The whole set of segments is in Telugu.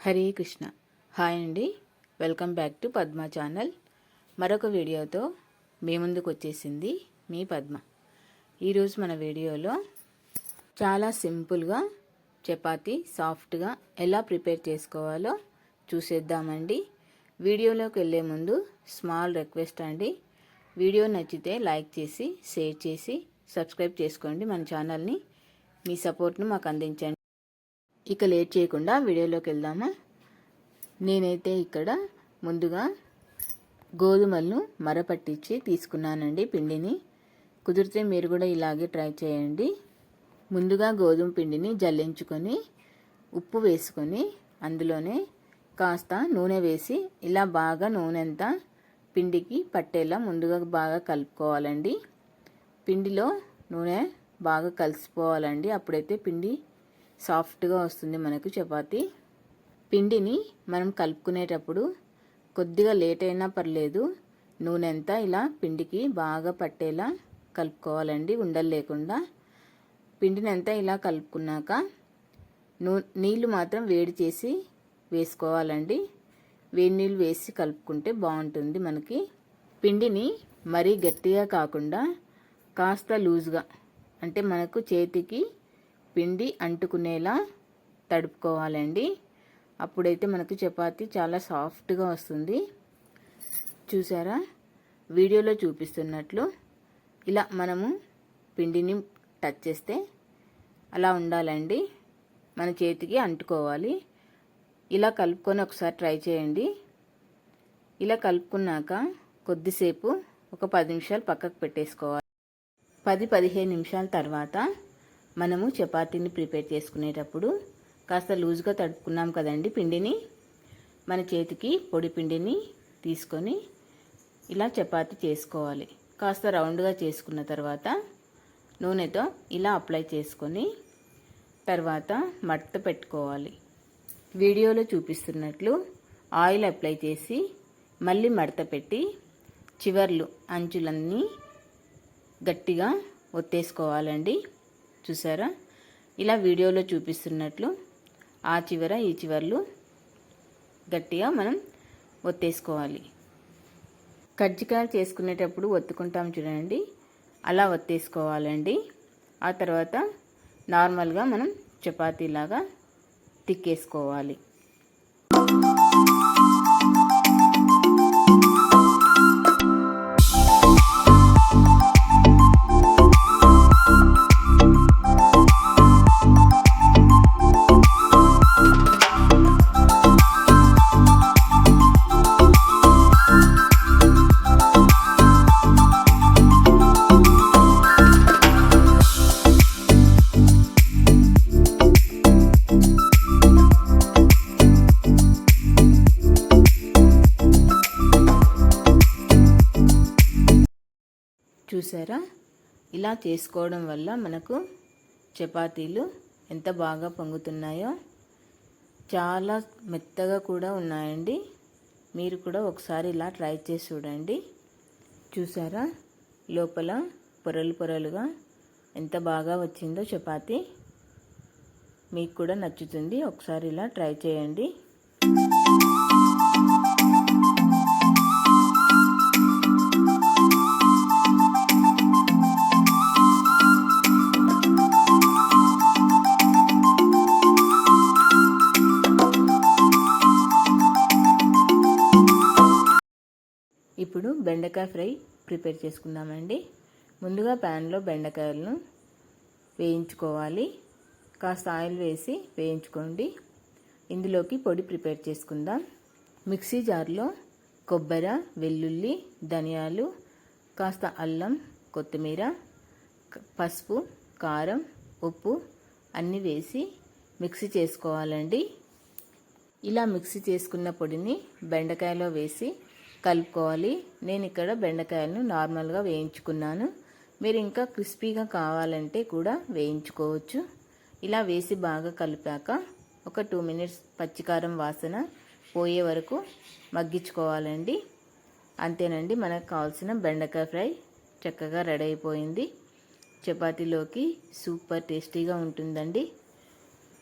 హరే కృష్ణ. హాయ్ అండి, welcome back to Padma channel. మరొక వీడియోతో మీ ముందుకు వచ్చేసింది మీ పద్మ. ఈరోజు మన వీడియోలో చాలా సింపుల్గా చపాతీ సాఫ్ట్గా ఎలా ప్రిపేర్ చేసుకోవాలో చూసేద్దామండి. వీడియోలోకి వెళ్ళే ముందు స్మాల్ రిక్వెస్ట్ అండి, వీడియో నచ్చితే లైక్ చేసి షేర్ చేసి సబ్స్క్రైబ్ చేసుకోండి మన ఛానల్ని. మీ సపోర్ట్ను మాకు అందించండి. ఇక లేట్ చేయకుండా వీడియోలోకి వెళ్దామా. నేనైతే ఇక్కడ ముందుగా గోధుమలను మరపట్టించి తీసుకున్నానండి పిండిని. కుదిరితే మీరు కూడా ఇలాగే ట్రై చేయండి. ముందుగా గోధుమ పిండిని జల్లించుకొని ఉప్పు వేసుకొని అందులోనే కాస్త నూనె వేసి ఇలా బాగా నూనె అంతా పిండికి పట్టేలా ముందుగా బాగా కలుపుకోవాలండి. పిండిలో నూనె బాగా కలిసిపోవాలండి, అప్పుడైతే పిండి సాఫ్ట్గా వస్తుంది మనకు చపాతీ. పిండిని మనం కలుపుకునేటప్పుడు కొద్దిగా లేట్ అయినా పర్లేదు, నూనె అంతా ఇలా పిండికి బాగా పట్టేలా కలుపుకోవాలండి, ఉండలు లేకుండా. పిండిని అంతా ఇలా కలుపుకున్నాక నీళ్ళు మాత్రం వేడి చేసి వేసుకోవాలండి. వేడి నీళ్ళు వేసి కలుపుకుంటే బాగుంటుంది మనకి. పిండిని మరీ గట్టిగా కాకుండా కాస్త లూజ్గా, అంటే మనకు చేతికి పిండి అంటుకునేలా తడుపుకోవాలండి. అప్పుడైతే మనకు చపాతీ చాలా సాఫ్ట్గా వస్తుంది. చూసారా, వీడియోలో చూపిస్తున్నట్లు ఇలా మనము పిండిని టచ్ చేస్తే అలా ఉండాలండి, మన చేతికి అంటుకోవాలి. ఇలా కలుపుకొని ఒకసారి ట్రై చేయండి. ఇలా కలుపుకున్నాక కొద్దిసేపు ఒక 10 నిమిషాలు పక్కకు పెట్టేసుకోవాలి. 10-15 నిమిషాల తర్వాత మనము చపాతీని ప్రిపేర్ చేసుకునేటప్పుడు కాస్త లూజ్గా తడుపుకున్నాం కదండి పిండిని, మన చేతికి పొడి పిండిని తీసుకొని ఇలా చపాతీ చేసుకోవాలి. కాస్త రౌండ్గా చేసుకున్న తర్వాత నూనెతో ఇలా అప్లై చేసుకొని తర్వాత మడత పెట్టుకోవాలి. వీడియోలో చూపిస్తున్నట్లు ఆయిల్ అప్లై చేసి మళ్ళీ మడత పెట్టి చివర్లు అంచులన్నీ గట్టిగా ఒత్తేసుకోవాలండి. చూసారా, ఇలా వీడియోలో చూపిస్తున్నట్లు ఆ చివర ఈ చివర్లు గట్టిగా మనం ఒత్తేసుకోవాలి. కజ్జికాయలు చేసుకునేటప్పుడు ఒత్తుకుంటాం చూడండి, అలా ఒత్తేసుకోవాలండి. ఆ తర్వాత నార్మల్గా మనం చపాతీలాగా తిక్కేసుకోవాలి. చూసారా, ఇలా చేసుకోవడం వల్ల మనకు చపాతీలు ఎంత బాగా పొంగుతున్నాయో, చాలా మెత్తగా కూడా ఉన్నాయండి. మీరు కూడా ఒకసారి ఇలా ట్రై చేసి చూడండి. చూసారా, లోపల పొరలు పొరలుగా ఎంత బాగా వచ్చిందో చపాతీ. మీకు కూడా నచ్చుతుంది, ఒకసారి ఇలా ట్రై చేయండి. ఇప్పుడు బెండకాయ ఫ్రై ప్రిపేర్ చేసుకుందామండి. ముందుగా ప్యాన్లో బెండకాయలను వేయించుకోవాలి. కాస్త ఆయిల్ వేసి వేయించుకోండి. ఇందులోకి పొడి ప్రిపేర్ చేసుకుందాం. మిక్సీ జార్లో కొబ్బరి, వెల్లుల్లి, ధనియాలు, కాస్త అల్లం, కొత్తిమీర, పసుపు, కారం, ఉప్పు అన్నీ వేసి మిక్సీ చేసుకోవాలండి. ఇలా మిక్సీ చేసుకున్న పొడిని బెండకాయలో వేసి కలుపుకోవాలి. నేను ఇక్కడ బెండకాయలను నార్మల్గా వేయించుకున్నాను, మీరు ఇంకా క్రిస్పీగా కావాలంటే కూడా వేయించుకోవచ్చు. ఇలా వేసి బాగా కలిపాక ఒక 2 మినిట్స్ పచ్చికారం వాసన పోయే వరకు మగ్గించుకోవాలండి. అంతేనండి, మనకు కావాల్సిన బెండకాయ ఫ్రై చక్కగా రెడీ అయిపోయింది. చపాతీలోకి సూపర్ టేస్టీగా ఉంటుందండి.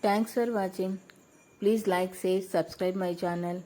Thanks for watching. Please like, share, subscribe my channel.